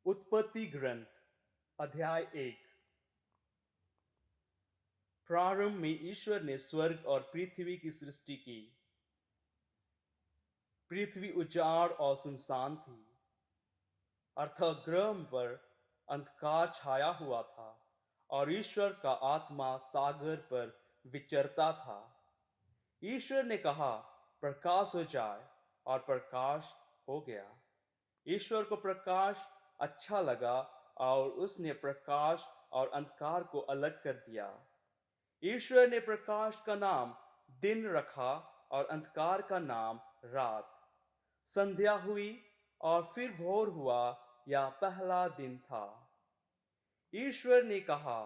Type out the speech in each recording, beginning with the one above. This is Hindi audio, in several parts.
उत्पत्ति ग्रंथ अध्याय 1। प्रारंभ में ईश्वर ने स्वर्ग और पृथ्वी की सृष्टि की। पृथ्वी उजाड़ और सुनसान थी, अर्थात ग्रह पर अंधकार छाया हुआ था और ईश्वर का आत्मा सागर पर विचरता था। ईश्वर ने कहा, प्रकाश हो जाए, और प्रकाश हो गया। ईश्वर को प्रकाश अच्छा लगा और उसने प्रकाश और अंधकार को अलग कर दिया। ईश्वर ने प्रकाश का नाम दिन रखा और अंधकार का नाम रात। संध्या हुई और फिर भोर हुआ, यह पहला दिन था। ईश्वर ने कहा,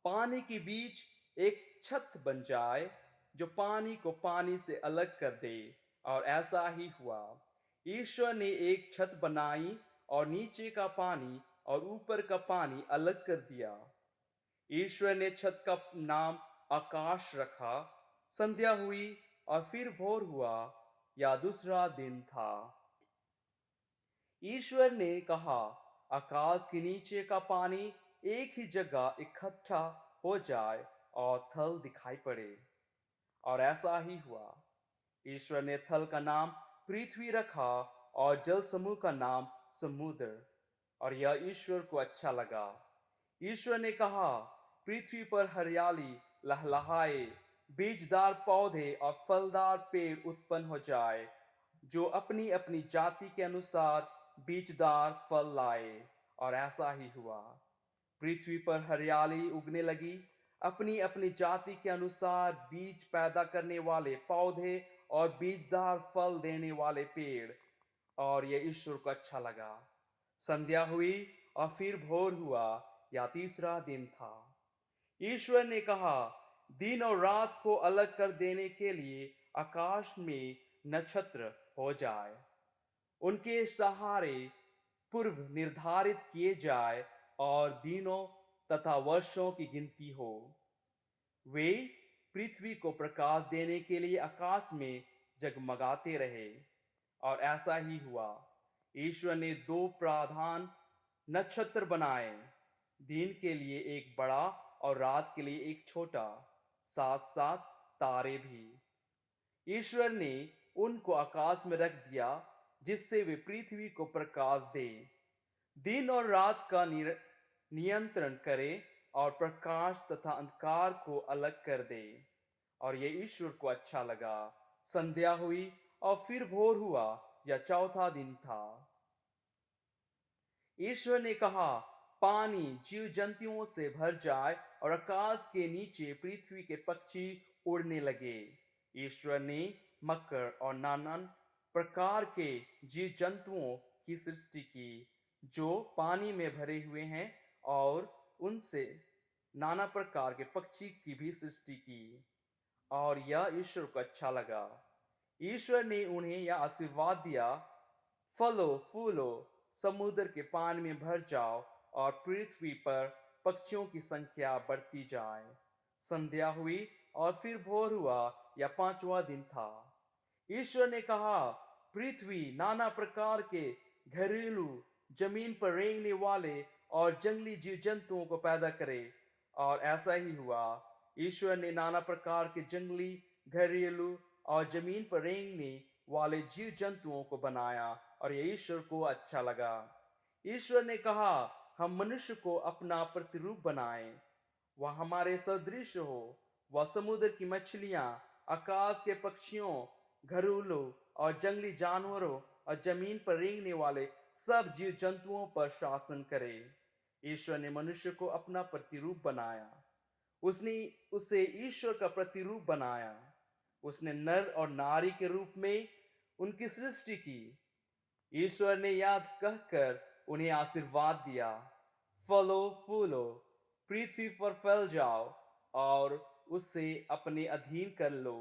पानी के बीच एक छत बन जाए जो पानी को पानी से अलग कर दे, और ऐसा ही हुआ। ईश्वर ने एक छत बनाई और नीचे का पानी और ऊपर का पानी अलग कर दिया। ईश्वर ने छत का नाम आकाश रखा। संध्या हुई और फिर भोर हुआ, या दूसरा दिन था। ईश्वर ने कहा, आकाश के नीचे का पानी एक ही जगह इकट्ठा हो जाए और थल दिखाई पड़े, और ऐसा ही हुआ। ईश्वर ने थल का नाम पृथ्वी रखा और जल समूह का नाम समुद्र, और यह ईश्वर को अच्छा लगा। ईश्वर ने कहा, पृथ्वी पर हरियाली लहलहाए, बीजदार पौधे और फलदार पेड़ उत्पन्न हो जाए, जो अपनी अपनी जाति के अनुसार बीजदार फल लाए, और ऐसा ही हुआ। पृथ्वी पर हरियाली उगने लगी, अपनी अपनी जाति के अनुसार बीज पैदा करने वाले पौधे और बीजदार फल देने वाले पेड़, और यह ईश्वर को अच्छा लगा। संध्या हुई और फिर भोर हुआ, या तीसरा दिन था। ईश्वर ने कहा, दिन और रात को अलग कर देने के लिए आकाश में नक्षत्र हो जाए, उनके सहारे पूर्व निर्धारित किए जाए, और दिनों तथा वर्षों की गिनती हो। वे पृथ्वी को प्रकाश देने के लिए आकाश में जगमगाते रहे, और ऐसा ही हुआ। ईश्वर ने दो प्रधान नक्षत्र बनाए, दिन के लिए एक बड़ा और रात के लिए एक छोटा, साथ साथ तारे भी। ईश्वर ने उनको आकाश में रख दिया, जिससे वे पृथ्वी को प्रकाश दे, दिन और रात का नियंत्रण करे, और प्रकाश तथा अंधकार को अलग कर दे, और यह ईश्वर को अच्छा लगा। संध्या हुई और फिर भोर हुआ, यह चौथा दिन था। ईश्वर ने कहा, पानी जीव जंतुओं से भर जाए और आकाश के नीचे पृथ्वी के पक्षी उड़ने लगे। ईश्वर ने मकर और नाना प्रकार के जीव जंतुओं की सृष्टि की, जो पानी में भरे हुए हैं, और उनसे नाना प्रकार के पक्षी की भी सृष्टि की, और यह ईश्वर को अच्छा लगा। ईश्वर ने उन्हें यह आशीर्वाद दिया, फलो फूलो, समुद्र के पानी में भर जाओ, और पृथ्वी पर पक्षियों की संख्या बढ़ती जाए। संध्या हुई और फिर भोर हुआ, या पांचवा दिन था। ईश्वर ने कहा, पृथ्वी नाना प्रकार के घरेलू, जमीन पर रेंगने वाले और जंगली जीव जंतुओं को पैदा करे, और ऐसा ही हुआ। ईश्वर ने नाना प्रकार के जंगली, घरेलू और जमीन पर रेंगने वाले जीव जंतुओं को बनाया, और यह ईश्वर को अच्छा लगा। ईश्वर ने कहा, हम मनुष्य को अपना प्रतिरूप बनाएं, वह हमारे सदृश हो। वह समुद्र की मछलियां, आकाश के पक्षियों, घरेलू और जंगली जानवरों, और जमीन पर रेंगने वाले सब जीव जंतुओं पर शासन करे। ईश्वर ने मनुष्य को अपना प्रतिरूप बनाया, उसने उसे ईश्वर का प्रतिरूप बनाया। उसने नर और नारी के रूप में उनकी सृष्टि की। ईश्वर ने याद कहकर उन्हें आशीर्वाद दिया, फलो फूलो, पृथ्वी पर फैल जाओ और उसे अपने अधीन कर लो।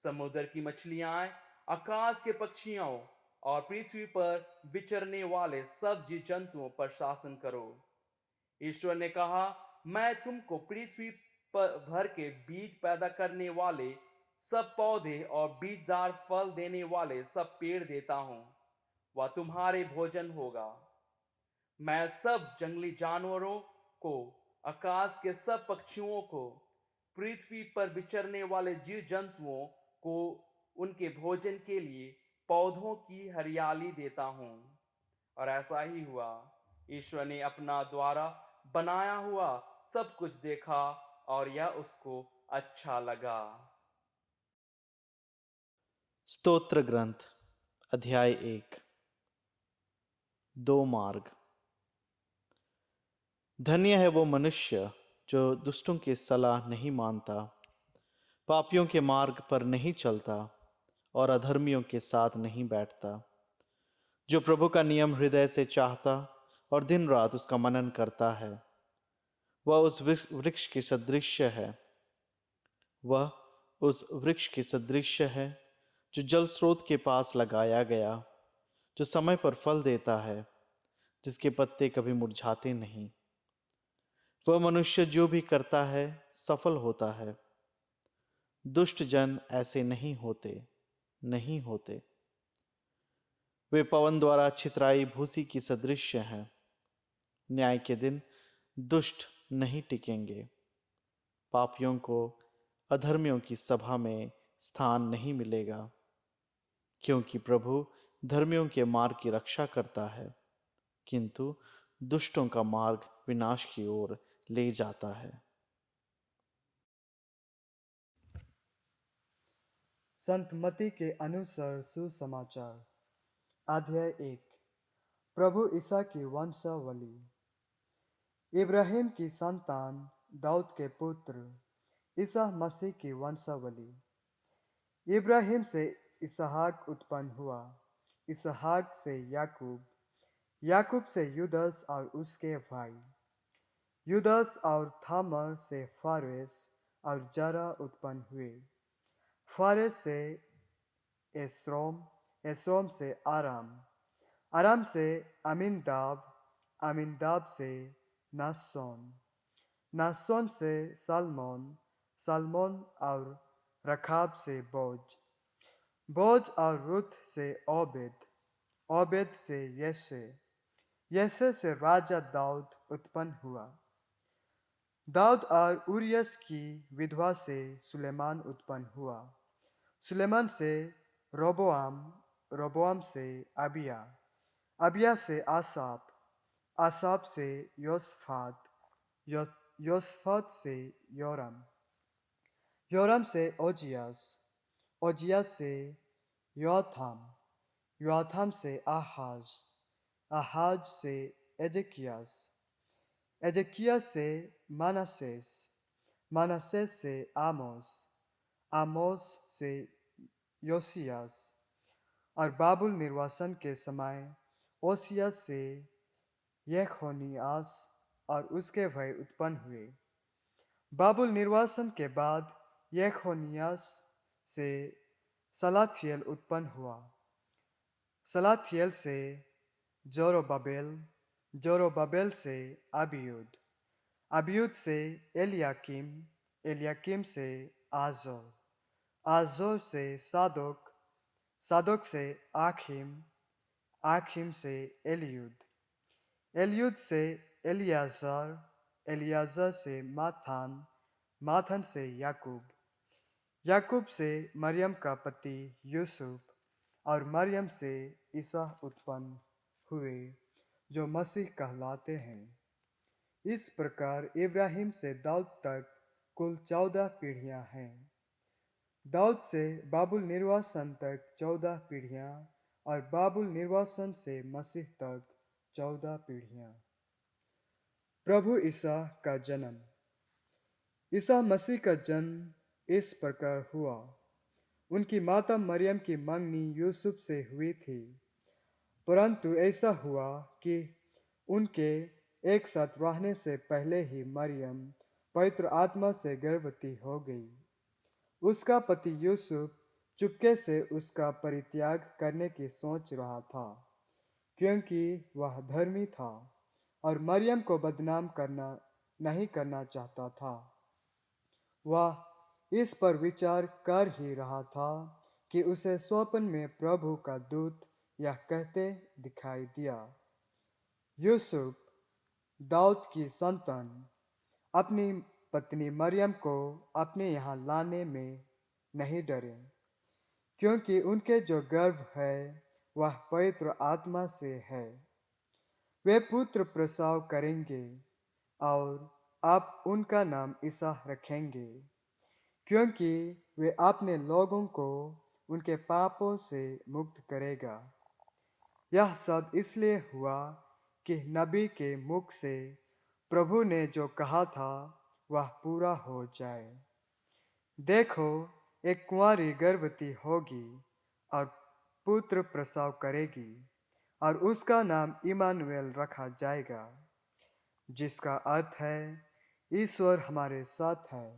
समुद्र की मछलियां, आकाश के पक्षियों और पृथ्वी पर विचरने वाले सब जीव जंतुओं पर शासन करो। ईश्वर ने कहा, मैं तुमको पृथ्वी पर भर के बीज पैदा करने वाले सब पौधे और बीजदार फल देने वाले सब पेड़ देता हूं, वह तुम्हारे भोजन होगा। मैं सब जंगली जानवरों को, आकाश के सब पक्षियों को, पृथ्वी पर विचरने वाले जीव जंतुओं को उनके भोजन के लिए पौधों की हरियाली देता हूं। और ऐसा ही हुआ। ईश्वर ने अपना द्वारा बनाया हुआ सब कुछ देखा और यह उसको अच्छा लगा। स्तोत्र ग्रंथ अध्याय 1। दो मार्ग। धन्य है वो मनुष्य जो दुष्टों की सलाह नहीं मानता, पापियों के मार्ग पर नहीं चलता और अधर्मियों के साथ नहीं बैठता, जो प्रभु का नियम हृदय से चाहता और दिन रात उसका मनन करता है। वह उस वृक्ष की सदृश्य है वह उस वृक्ष की सदृश्य है जो जल स्रोत के पास लगाया गया, जो समय पर फल देता है, जिसके पत्ते कभी मुरझाते नहीं। वह मनुष्य जो भी करता है सफल होता है। दुष्ट जन ऐसे नहीं होते। वे पवन द्वारा छितराई भूसी की सदृश्य हैं। न्याय के दिन दुष्ट नहीं टिकेंगे। पापियों को अधर्मियों की सभा में स्थान नहीं मिलेगा, क्योंकि प्रभु धर्मियों के मार्ग की रक्षा करता है, किंतु दुष्टों का मार्ग विनाश की ओर ले जाता है। संत मती के अनुसार सुसमाचार अध्याय 1। प्रभु ईसा की वंशावली। इब्राहिम की संतान दाऊद के पुत्र ईसा मसीह की वंशावली। इब्राहिम से इसहाक उत्पन्न हुआ, इसहाक से याकूब, याकूब से यूदस और उसके भाई, यूदस और थामर से फारेस और जरा उत्पन्न हुए, फारेस से एस्रोम, एस्रोम से आराम, आराम से अमीनदाब, अमीनदाब से नासोन, नासोन से सलमोन, सलमोन और रखाब से बोज, बोज और रुत से ओबेद, ओबेद से यशे, यशे से राजा दाऊद उत्पन्न हुआ। दाऊद और उरियस की विधवा से सुलेमान उत्पन्न हुआ, सुलेमान से रोबोआम, रोबोआम से अबिया, अबिया से आसाप, आसाप से योसफात, योसफात से योराम, योराम से ओजियास, ओजियास से योथाम, योथाम से आहाज, आहाज से एजकियास, एजकियास से मानासेस, मानासेस से आमोस, आमोस से योसियास। और बाबुल निर्वासन के समय ओसियास से यखोनियास और उसके भाई उत्पन्न हुए। बाबुल निर्वासन के बाद यखोनियास से सलाथियल उत्पन्न हुआ, सलाथियल से जोरोबाबेल, जोरोबाबेल से अबियूद, अबियूद से एलियाकीम, एलियाकीम से आजोर, आजोर से सादोक, सादोक से आखिम, आखिम से एलियूद, एलियूद से एलियाजर, एलियाजर से माथान, माथान से याकूब, याकूब से मरियम का पति यूसुफ, और मरियम से ईसा उत्पन्न हुए, जो मसीह कहलाते हैं। इस प्रकार इब्राहिम से दाऊद तक कुल 14 पीढ़ियां हैं। दाऊद से बाबुल निर्वासन तक 14 पीढ़ियां, और बाबुल निर्वासन से मसीह तक 14 पीढ़ियां। प्रभु ईसा का जन्म। ईसा मसीह का जन्म इस प्रकार हुआ। उनकी माता मरियम की मंगनी यूसुफ से हुई थी, परंतु ऐसा हुआ कि उनके एक साथ रहने से पहले ही मरियम पवित्र आत्मा से गर्भवती हो गई। उसका पति यूसुफ चुपके से उसका परित्याग करने की सोच रहा था, क्योंकि वह धर्मी था और मरियम को बदनाम नहीं करना चाहता था। वह इस पर विचार कर ही रहा था कि उसे स्वप्न में प्रभु का दूत यह कहते दिखाई दिया, यूसुफ दाऊद की संतान अपनी पत्नी मरियम को अपने यहाँ लाने में नहीं डरे, क्योंकि उनके जो गर्भ है वह पवित्र आत्मा से है। वे पुत्र प्रसव करेंगे और आप उनका नाम ईसा रखेंगे, क्योंकि वे अपने लोगों को उनके पापों से मुक्त करेगा। यह सब इसलिए हुआ कि नबी के मुख से प्रभु ने जो कहा था वह पूरा हो जाए। देखो, एक कुंवारी गर्भवती होगी और पुत्र प्रसव करेगी और उसका नाम इमानुएल रखा जाएगा, जिसका अर्थ है ईश्वर हमारे साथ है।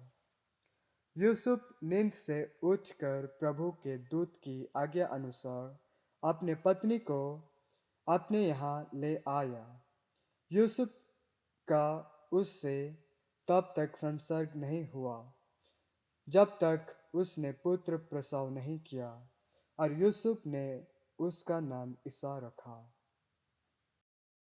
यूसुफ नींद से उठकर प्रभु के दूत की आज्ञा अनुसार अपने पत्नी को अपने यहाँ ले आया। यूसुफ का उससे तब तक संसर्ग नहीं हुआ जब तक उसने पुत्र प्रसव नहीं किया, और यूसुफ ने उसका नाम ईसा रखा।